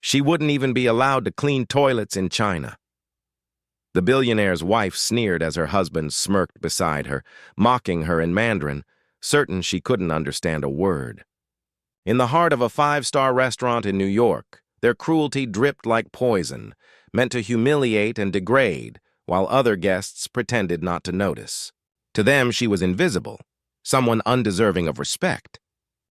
She wouldn't even be allowed to clean toilets in China. The billionaire's wife sneered as her husband smirked beside her, mocking her in Mandarin, certain she couldn't understand a word. In the heart of a five-star restaurant in New York, their cruelty dripped like poison, meant to humiliate and degrade, while other guests pretended not to notice. To them, she was invisible, someone undeserving of respect.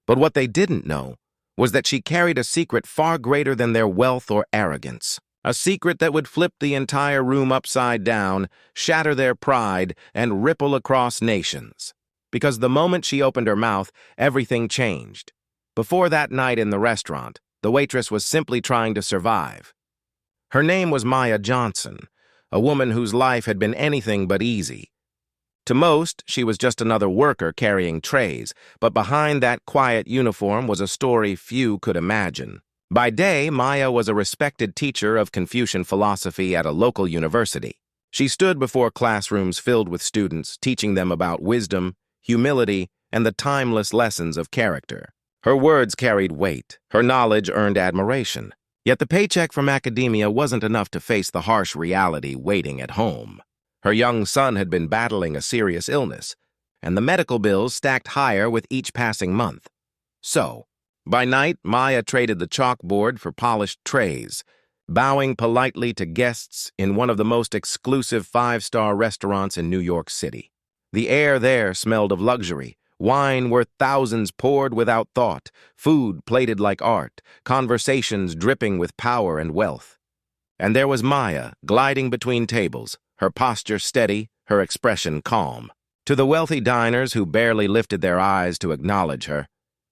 But what they didn't know was that she carried a secret far greater than their wealth or arrogance. A secret that would flip the entire room upside down, shatter their pride, and ripple across nations. Because the moment she opened her mouth, everything changed. Before that night in the restaurant, the waitress was simply trying to survive. Her name was Maya Johnson, a woman whose life had been anything but easy. To most, she was just another worker carrying trays, but behind that quiet uniform was a story few could imagine. By day, Maya was a respected teacher of Confucian philosophy at a local university. She stood before classrooms filled with students, teaching them about wisdom, humility, and the timeless lessons of character. Her words carried weight. Her knowledge earned admiration. Yet the paycheck from academia wasn't enough to face the harsh reality waiting at home. Her young son had been battling a serious illness, and the medical bills stacked higher with each passing month. So, by night, Maya traded the chalkboard for polished trays, bowing politely to guests in one of the most exclusive five-star restaurants in New York City. The air there smelled of luxury, wine worth thousands poured without thought, food plated like art, conversations dripping with power and wealth. And there was Maya, gliding between tables, her posture steady, her expression calm. To the wealthy diners who barely lifted their eyes to acknowledge her,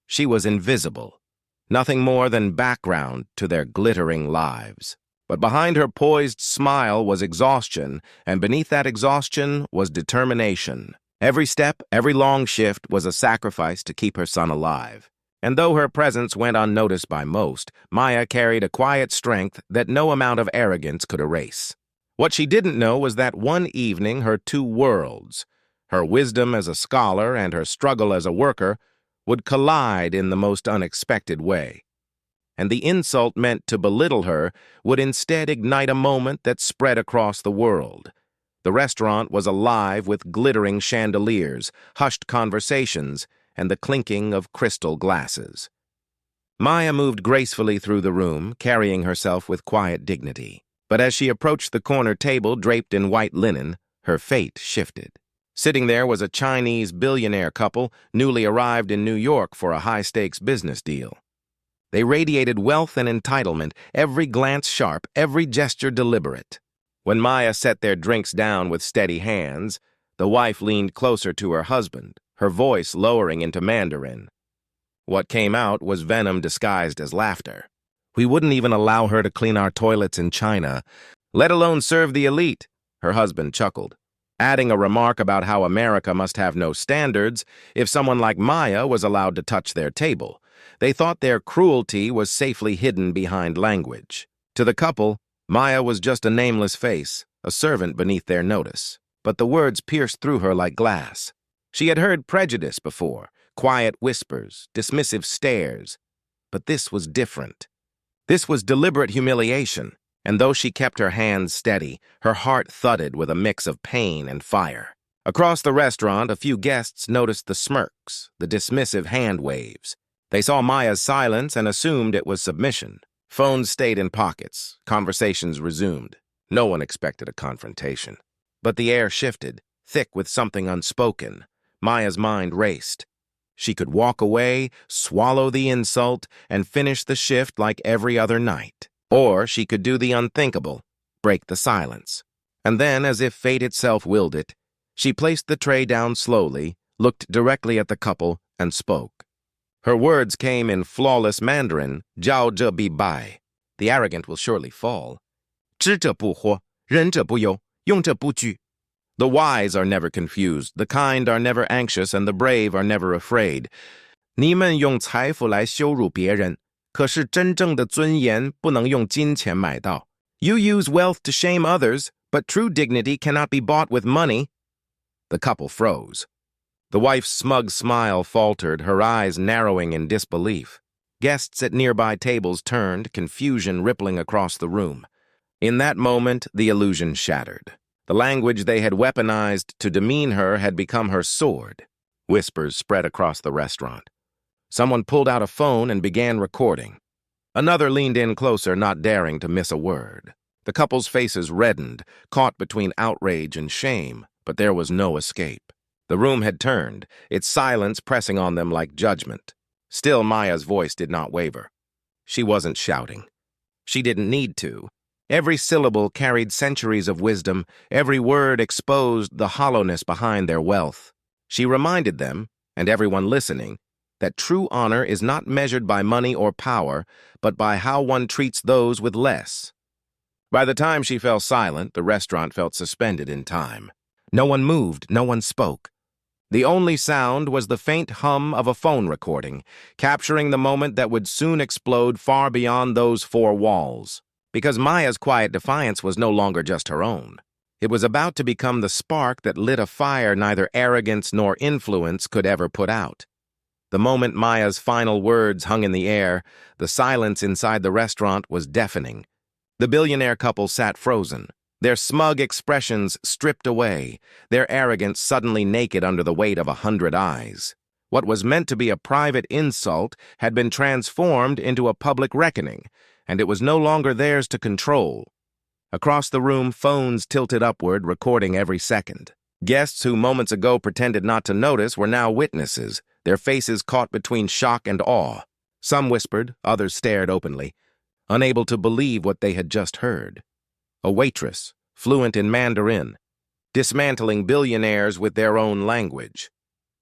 she was invisible, nothing more than background to their glittering lives. But behind her poised smile was exhaustion, and beneath that exhaustion was determination. Every step, every long shift was a sacrifice to keep her son alive. And though her presence went unnoticed by most, Maya carried a quiet strength that no amount of arrogance could erase. What she didn't know was that one evening her two worlds, her wisdom as a scholar and her struggle as a worker, would collide in the most unexpected way. And the insult meant to belittle her would instead ignite a moment that spread across the world. The restaurant was alive with glittering chandeliers, hushed conversations, and the clinking of crystal glasses. Maya moved gracefully through the room, carrying herself with quiet dignity. But as she approached the corner table draped in white linen, her fate shifted. Sitting there was a Chinese billionaire couple newly arrived in New York for a high-stakes business deal. They radiated wealth and entitlement, every glance sharp, every gesture deliberate. When Maya set their drinks down with steady hands, the wife leaned closer to her husband, her voice lowering into Mandarin. What came out was venom disguised as laughter. We wouldn't even allow her to clean our toilets in China, let alone serve the elite, her husband chuckled, adding a remark about how America must have no standards if someone like Maya was allowed to touch their table. They thought their cruelty was safely hidden behind language. To the couple, Maya was just a nameless face, a servant beneath their notice. But the words pierced through her like glass. She had heard prejudice before, quiet whispers, dismissive stares. But this was different. This was deliberate humiliation, and though she kept her hands steady, her heart thudded with a mix of pain and fire. Across the restaurant, a few guests noticed the smirks, the dismissive hand waves. They saw Maya's silence and assumed it was submission. Phones stayed in pockets. Conversations resumed. No one expected a confrontation. But the air shifted, thick with something unspoken. Maya's mind raced. She could walk away, swallow the insult, and finish the shift like every other night. Or she could do the unthinkable, break the silence. And then, as if fate itself willed it, she placed the tray down slowly, looked directly at the couple, and spoke. Her words came in flawless Mandarin, "Jiao zhe bi bai." The arrogant will surely fall. 知者不惑，仁者不忧，用者不惧. The wise are never confused, the kind are never anxious, and the brave are never afraid. 你们用财富来羞辱别人，可是真正的尊严不能用金钱买到. You use wealth to shame others, but true dignity cannot be bought with money. The couple froze. The wife's smug smile faltered, her eyes narrowing in disbelief. Guests at nearby tables turned, confusion rippling across the room. In that moment, the illusion shattered. The language they had weaponized to demean her had become her sword. Whispers spread across the restaurant. Someone pulled out a phone and began recording. Another leaned in closer, not daring to miss a word. The couple's faces reddened, caught between outrage and shame, but there was no escape. The room had turned, its silence pressing on them like judgment. Still, Maya's voice did not waver. She wasn't shouting. She didn't need to. Every syllable carried centuries of wisdom, every word exposed the hollowness behind their wealth. She reminded them, and everyone listening, that true honor is not measured by money or power, but by how one treats those with less. By the time she fell silent, the restaurant felt suspended in time. No one moved, no one spoke. The only sound was the faint hum of a phone recording, capturing the moment that would soon explode far beyond those four walls. Because Maya's quiet defiance was no longer just her own. It was about to become the spark that lit a fire neither arrogance nor influence could ever put out. The moment Maya's final words hung in the air, the silence inside the restaurant was deafening. The billionaire couple sat frozen, their smug expressions stripped away, their arrogance suddenly naked under the weight of 100 eyes. What was meant to be a private insult had been transformed into a public reckoning, and it was no longer theirs to control. Across the room, phones tilted upward, recording every second. Guests who moments ago pretended not to notice were now witnesses, their faces caught between shock and awe. Some whispered, others stared openly, unable to believe what they had just heard. A waitress, fluent in Mandarin, dismantling billionaires with their own language.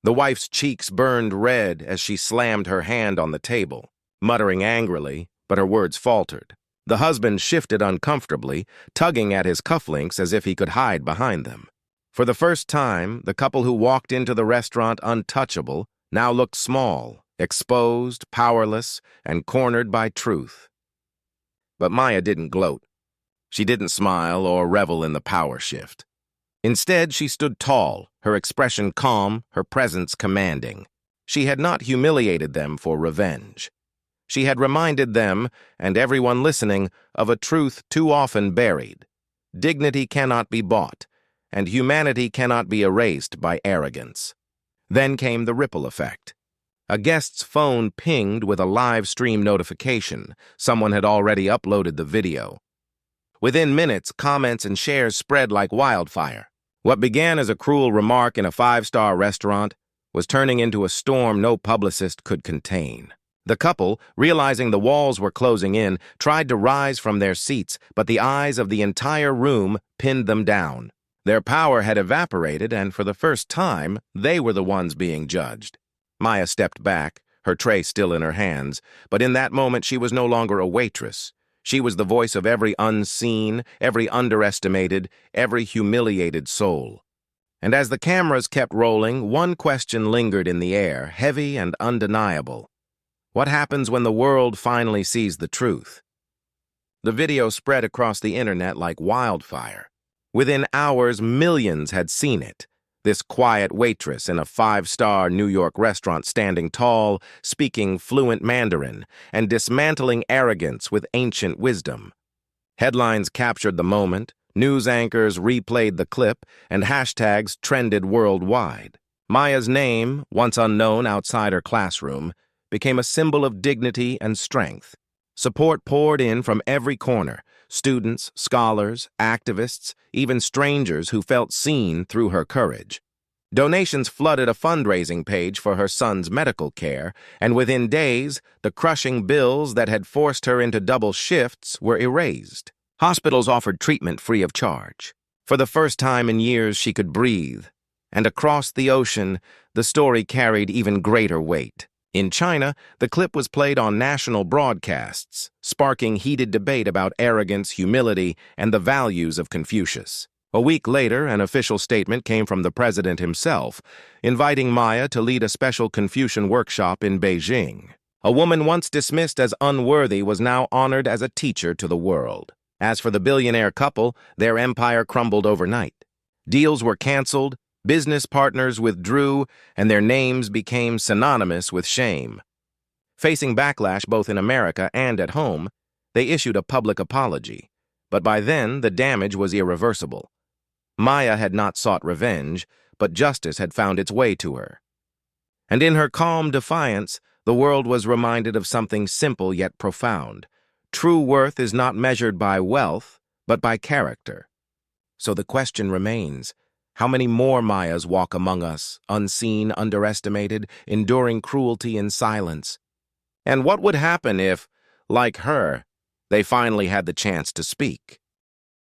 The wife's cheeks burned red as she slammed her hand on the table, muttering angrily, but her words faltered. The husband shifted uncomfortably, tugging at his cufflinks as if he could hide behind them. For the first time, the couple who walked into the restaurant untouchable now looked small, exposed, powerless, and cornered by truth. But Maya didn't gloat. She didn't smile or revel in the power shift. Instead, she stood tall, her expression calm, her presence commanding. She had not humiliated them for revenge. She had reminded them, and everyone listening, of a truth too often buried. Dignity cannot be bought, and humanity cannot be erased by arrogance. Then came the ripple effect. A guest's phone pinged with a live stream notification. Someone had already uploaded the video. Within minutes, comments and shares spread like wildfire. What began as a cruel remark in a five-star restaurant was turning into a storm no publicist could contain. The couple, realizing the walls were closing in, tried to rise from their seats, but the eyes of the entire room pinned them down. Their power had evaporated, and for the first time, they were the ones being judged. Maya stepped back, her tray still in her hands, but in that moment she was no longer a waitress. She was the voice of every unseen, every underestimated, every humiliated soul. And as the cameras kept rolling, one question lingered in the air, heavy and undeniable. What happens when the world finally sees the truth? The video spread across the internet like wildfire. Within hours, millions had seen it. This quiet waitress in a five-star New York restaurant standing tall, speaking fluent Mandarin, and dismantling arrogance with ancient wisdom. Headlines captured the moment, news anchors replayed the clip, and hashtags trended worldwide. Maya's name, once unknown outside her classroom, became a symbol of dignity and strength. Support poured in from every corner, students, scholars, activists, even strangers who felt seen through her courage. Donations flooded a fundraising page for her son's medical care, and within days, the crushing bills that had forced her into double shifts were erased. Hospitals offered treatment free of charge. For the first time in years, she could breathe. And across the ocean, the story carried even greater weight. In China, the clip was played on national broadcasts, sparking heated debate about arrogance, humility, and the values of Confucius. A week later, an official statement came from the president himself, inviting Maya to lead a special Confucian workshop in Beijing. A woman once dismissed as unworthy was now honored as a teacher to the world. As for the billionaire couple, their empire crumbled overnight. Deals were canceled, business partners withdrew, and their names became synonymous with shame. Facing backlash both in America and at home, they issued a public apology, but by then the damage was irreversible. Maya had not sought revenge, but justice had found its way to her. And in her calm defiance, the world was reminded of something simple yet profound. True worth is not measured by wealth, but by character. So the question remains, how many more Mayas walk among us, unseen, underestimated, enduring cruelty in silence? And what would happen if, like her, they finally had the chance to speak?